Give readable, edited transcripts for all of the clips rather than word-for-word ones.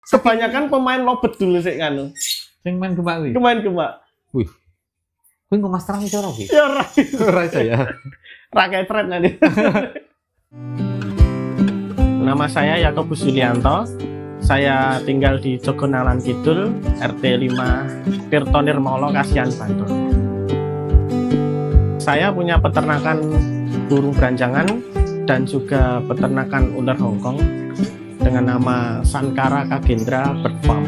Kebanyakan pemain lobet dulu sih kan. Sing main gemak kuwi. Pemain gemak. Wih. Kuwi nggo Mas Terang iso ora kuwi? Ya ora. Ora iso ya. Rakyat tren nanti. Nama saya Yakobus Yulianto. Saya tinggal di Jogonalan Kidul, RT 5, Tirto Nirmolo, Kasihan, Bantul. Saya punya peternakan burung beranjangan dan juga peternakan ular Hongkong dengan nama Sankara Kagendra Bird Farm.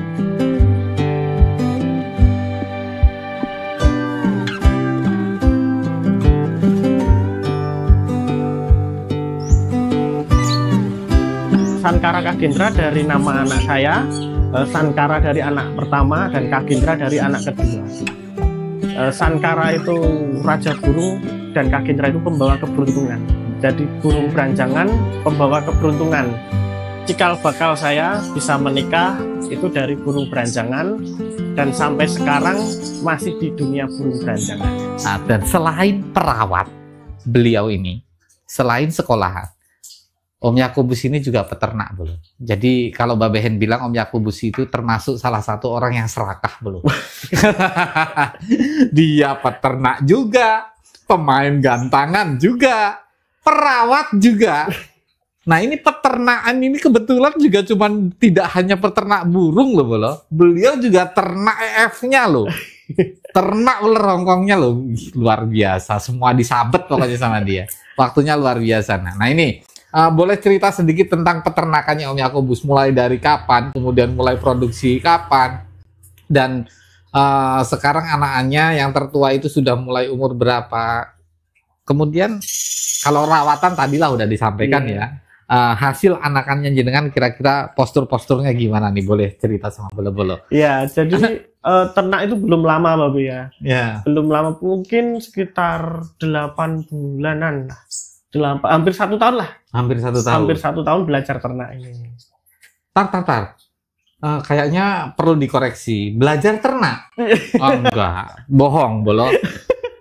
Sankara Kagendra dari nama anak saya, Sankara dari anak pertama, dan Kagendra dari anak kedua. Sankara itu raja burung dan Kagendra itu pembawa keberuntungan. Jadi burung beranjangan pembawa keberuntungan. Cikal bakal saya bisa menikah itu dari burung beranjangan dan sampai sekarang masih di dunia burung beranjangan. Nah, dan selain perawat, beliau ini selain sekolahan, Om Yakobus ini juga peternak, belum. Jadi kalau Mbak Behen bilang Om Yakobus itu termasuk salah satu orang yang serakah, belum. Dia peternak juga, pemain gantangan juga, perawat juga. Nah, ini peternakan ini kebetulan juga cuman tidak hanya peternak burung loh, belum. Beliau juga ternak EF-nya loh. Ternak ular Hongkongnya loh. Luar biasa, semua disabet pokoknya sama dia. Waktunya luar biasa. Nah, ini boleh cerita sedikit tentang peternakannya Om Yakobus, mulai dari kapan, kemudian mulai produksi kapan, dan sekarang anak-anaknya yang tertua itu sudah mulai umur berapa. Kemudian kalau rawatan tadilah udah disampaikan ya, hasil anakannya jenengan kira-kira postur-posturnya gimana nih, boleh cerita sama bolo-bolo? Ya, jadi ternak itu belum lama Bapak ya. Ya. Belum lama, mungkin sekitar 8 bulanan lah. Hampir 1 tahun lah. Hampir 1 tahun. Hampir 1 tahun belajar ternak ini. Tar. Kayaknya perlu dikoreksi. Belajar ternak? Oh, enggak. Bohong, bolo.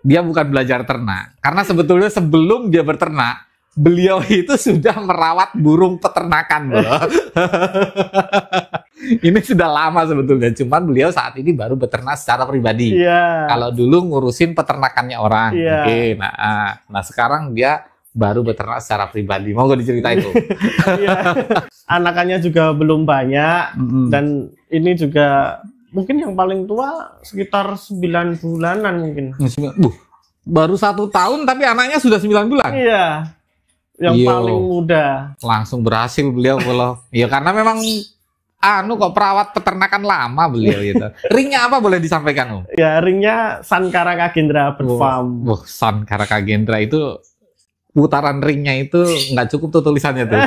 Dia bukan belajar ternak. Karena sebetulnya sebelum dia berternak, beliau itu sudah merawat burung peternakan, bolo. Ini sudah lama sebetulnya. Cuman beliau saat ini baru beternak secara pribadi. Iya. Kalau dulu ngurusin peternakannya orang. Iya. Oke, nah sekarang dia baru beternak secara pribadi. Mau gue diceritain tuh? Iya. Anakannya juga belum banyak, dan ini juga mungkin yang paling tua sekitar 9 bulanan mungkin. Baru 1 tahun tapi anaknya sudah 9 bulan? Iya. Yang paling muda. Langsung berhasil beliau kalau. Iya, karena memang kok perawat peternakan lama beliau gitu. Ringnya apa boleh disampaikan, Om? Ya, ringnya Sankara Kagendra Bird Farm. Sankara Kagendra itu putaran ringnya itu nggak cukup tuh tulisannya tuh.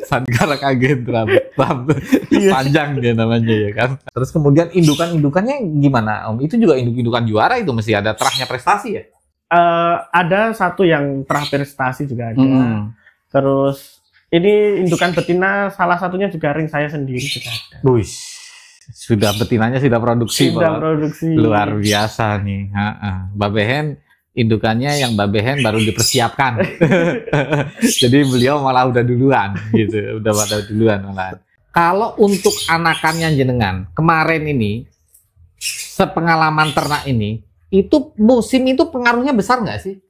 Sankara Kagendra Bird Farm. Panjang dia namanya ya kan. Terus kemudian indukan-indukannya gimana, Om? Itu juga induk-indukan juara, itu mesti ada terahnya prestasi ya? Ada satu yang terah prestasi juga ada. Terus ini indukan betina, salah satunya juga ring saya sendiri juga ada. Sudah betinanya sudah produksi. Sudah produksi. Luar biasa nih. Mbak Behen, indukannya yang Mbak Behen baru dipersiapkan. Jadi beliau malah udah duluan gitu. Udah pada duluan malah. Kalau untuk anakannya jenengan, kemarin ini, sepengalaman ternak ini, itu musim itu pengaruhnya besar nggak sih?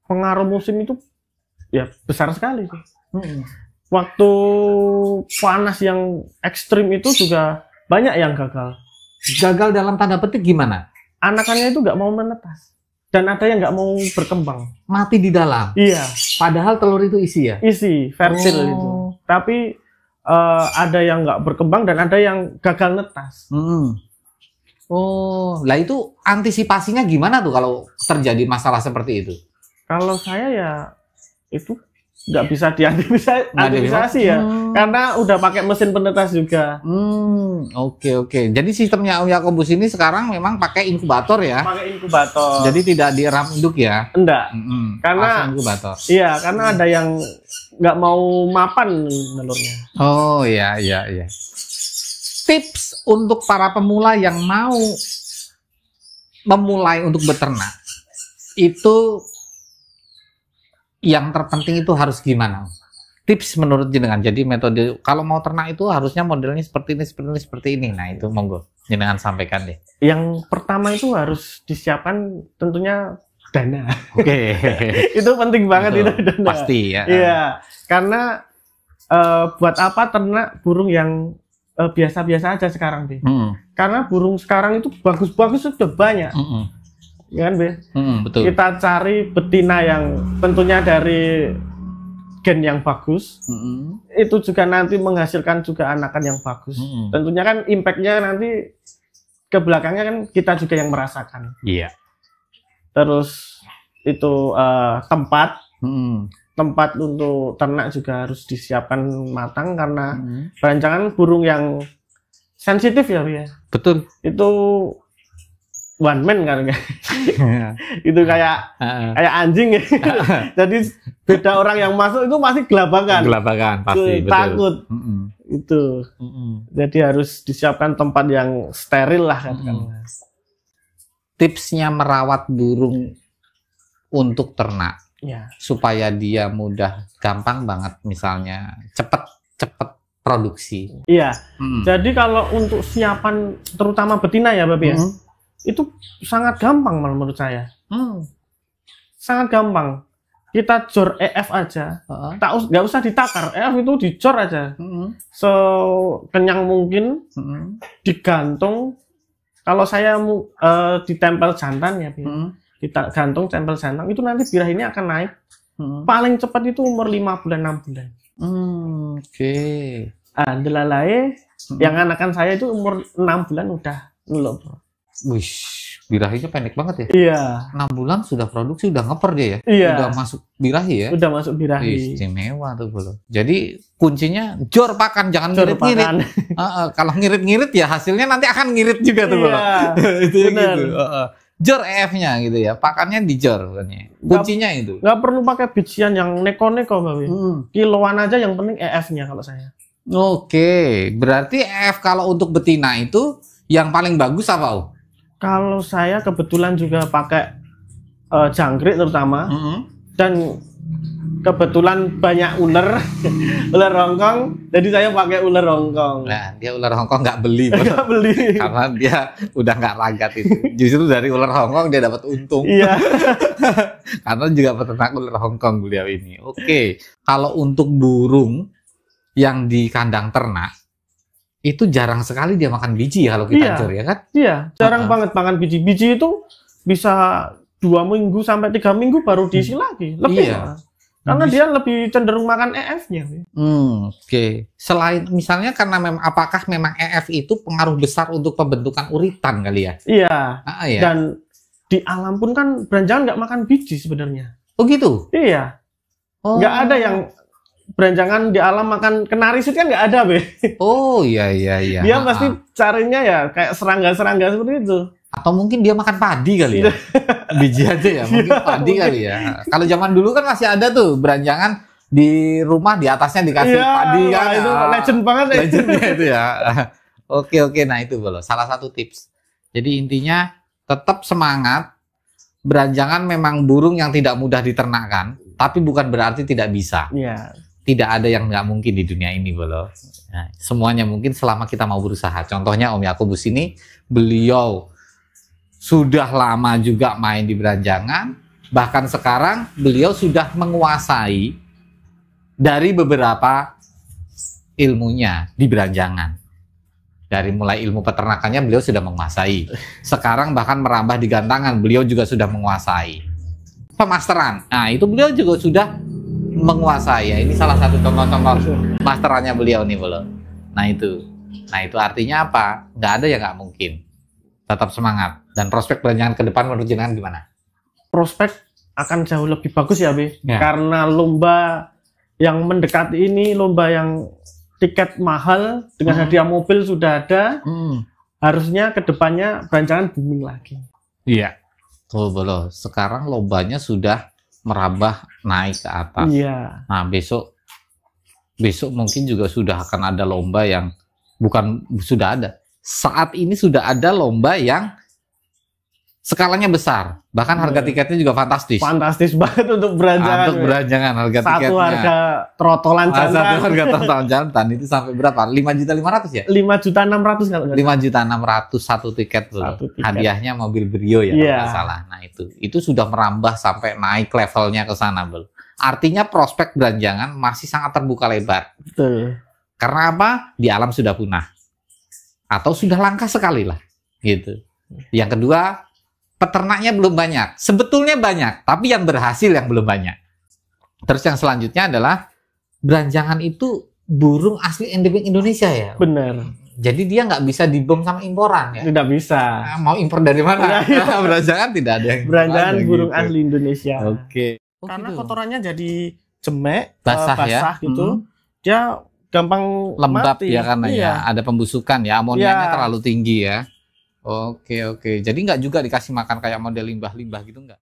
Pengaruh musim itu ya besar sekali sih. Waktu panas yang ekstrim itu juga banyak yang gagal. Gagal dalam tanda petik gimana? Anakannya itu nggak mau menetas. Dan ada yang nggak mau berkembang. Mati di dalam? Iya. Padahal telur itu isi ya? Isi, fertil itu. Tapi ada yang nggak berkembang dan ada yang gagal netas. Lah itu antisipasinya gimana tuh kalau terjadi masalah seperti itu? Kalau saya ya itu nggak bisa diantisipasi ya, karena udah pakai mesin penetas juga. Oke. Jadi sistemnya Om Yakobus ini sekarang memang pakai inkubator ya? Pakai inkubator. Jadi tidak diram induk ya? Enggak. Karena inkubator. Iya, karena ada yang nggak mau mapan telurnya. Oh iya. Tips untuk para pemula yang mau memulai untuk beternak itu yang terpenting itu harus gimana? Tips menurut jenengan. Jadi metode kalau mau ternak itu harusnya modelnya seperti ini, seperti ini, seperti ini. Nah itu monggo jenengan sampaikan deh. Yang pertama itu harus disiapkan tentunya dana. Oke. Itu penting banget. Betul. Itu dana. Pasti ya. Iya, karena buat apa ternak burung yang biasa-biasa aja sekarang, Be? Karena burung sekarang itu bagus-bagus sudah banyak. Ya kan, Be? Betul. Kita cari betina yang tentunya dari gen yang bagus, itu juga nanti menghasilkan juga anakan yang bagus. Tentunya kan impact-nya nanti ke belakangnya kan kita juga yang merasakan. Iya. Terus itu tempat untuk ternak juga harus disiapkan matang karena berancangan burung yang sensitif ya, ya. Betul. Itu one man kan, itu kayak anjing ya. Jadi beda orang yang masuk itu masih gelabakan pasti. Takut itu. Jadi harus disiapkan tempat yang steril lah kan. Tipsnya merawat burung untuk ternak ya, supaya dia mudah, gampang banget, misalnya cepet produksi. Iya. Jadi kalau untuk siapan terutama betina ya, Bapak ya, itu sangat gampang menurut saya. Sangat gampang. Kita jor EF aja, nggak usah ditakar. EF itu dijor aja, sekenyang mungkin, digantung. Kalau saya ditempel jantan ya, kita gantung tempel jantan, itu nanti birah ini akan naik. Paling cepat itu umur 5 bulan 6 bulan. Oke. Delalae yang anakan saya itu umur 6 bulan udah ngelop. Wih, birahinya pendek banget ya? Iya. 6 bulan sudah produksi, udah ngeper dia ya? Iya. Udah masuk birahi ya? Udah masuk birahi. Istimewa tuh belum. Jadi kuncinya jor pakan, jangan ngirit-ngirit. Kalau ngirit-ngirit ya hasilnya nanti akan ngirit juga tuh belum. Itu bener. Gitu. Jor EF-nya gitu ya, pakannya dijor. Kuncinya itu. Nggak perlu pakai bijian yang neko-neko, Bapak. Kiloan aja yang penting EF-nya kalau saya. Oke, berarti EF kalau untuk betina itu yang paling bagus apa? Kalau saya kebetulan juga pakai jangkrik terutama, dan kebetulan banyak ular Hongkong, jadi saya pakai ular Hongkong. Nah, dia ular Hongkong nggak beli, nggak beli, karena dia udah nggak ragat itu. Justru dari ular Hongkong dia dapat untung. Iya. Karena juga peternak ular Hongkong beliau ini. Oke, kalau untuk burung yang di kandang ternak, itu jarang sekali dia makan biji ya kalau kita jor ya kan? Iya, jarang banget makan biji. Biji itu bisa 2 minggu sampai 3 minggu baru diisi lagi. Lebih. Iya. Karena dia lebih cenderung makan EF-nya. Oke. Selain misalnya karena apakah memang EF itu pengaruh besar untuk pembentukan uritan kali ya? Iya. Ya? Dan di alam pun kan beranjangan nggak makan biji sebenarnya. Oh gitu? Iya. Nggak ada yang beranjangan di alam makan kenarisit kan nggak ada, Be. Oh iya. Dia pasti carinya ya kayak serangga-serangga seperti itu. Atau mungkin dia makan padi kali ya. Biji aja ya, mungkin padi kali ya. Kalau zaman dulu kan masih ada tuh beranjangan di rumah, di atasnya dikasih padi kan. Itu legend banget ya. Legendnya itu ya. Oke, nah itu loh salah satu tips. Jadi intinya tetap semangat. Beranjangan memang burung yang tidak mudah diternakkan, tapi bukan berarti tidak bisa. Iya. Tidak ada yang nggak mungkin di dunia ini, Bolo. Nah, semuanya mungkin selama kita mau berusaha. Contohnya Om Yakobus ini, beliau sudah lama juga main di beranjangan, bahkan sekarang beliau sudah menguasai dari beberapa ilmunya di beranjangan. Dari mulai ilmu peternakannya beliau sudah menguasai. Sekarang bahkan merambah di gantangan, beliau juga sudah menguasai. Pemasteran, nah itu beliau juga sudah menguasai ya. Ini salah satu contoh-contoh masterannya beliau nih, Bolo. Nah itu artinya apa? Nggak ada yang nggak mungkin. Tetap semangat. Dan prospek beranjangan ke depan menurut jenengan gimana? Prospek akan jauh lebih bagus ya, Be. Ya. Karena lomba yang mendekati ini, lomba yang tiket mahal dengan hadiah mobil sudah ada. Harusnya ke depannya beranjangan booming lagi. Iya. Tuh, Bolo. Sekarang lombanya sudah merambah naik ke atas. Iya. Nah, besok mungkin juga sudah akan ada lomba yang sudah ada. Saat ini sudah ada lomba yang Skalanya besar, bahkan harga tiketnya juga fantastis. Fantastis banget untuk beranjangan. Untuk beranjangan harga Satu tiketnya. harga trotolan jantan. Satu harga total jantan itu sampai berapa? 5.500.000 ya? 5.600.000 kalau nggak salah. 5.600.000 satu tiket loh. Satu tiket. Hadiahnya mobil Brio ya, Iya. kalau nggak salah. Nah itu sudah merambah sampai naik levelnya ke sana, Bel. Artinya prospek beranjangan masih sangat terbuka lebar. Betul. Karena apa? Di alam sudah punah. Atau sudah langka sekali lah. Gitu. Yang kedua, peternaknya belum banyak. Sebetulnya banyak, tapi yang berhasil yang belum banyak. Terus yang selanjutnya adalah beranjangan itu burung asli endemik Indonesia ya. Benar. Jadi dia nggak bisa dibom sama imporan ya. Tidak bisa. Nah, mau impor dari mana? Beranjangan tidak ada yang Beranjangan ada burung gitu. asli Indonesia. Oke. Karena gitu. kotorannya jadi jemek, Basah ya. gitu. Hmm. Dia gampang Lembab mati. ya karena Iya. ya ada pembusukan ya, amonianya Iya. terlalu tinggi ya. Oke. Jadi nggak juga dikasih makan kayak model limbah-limbah gitu nggak?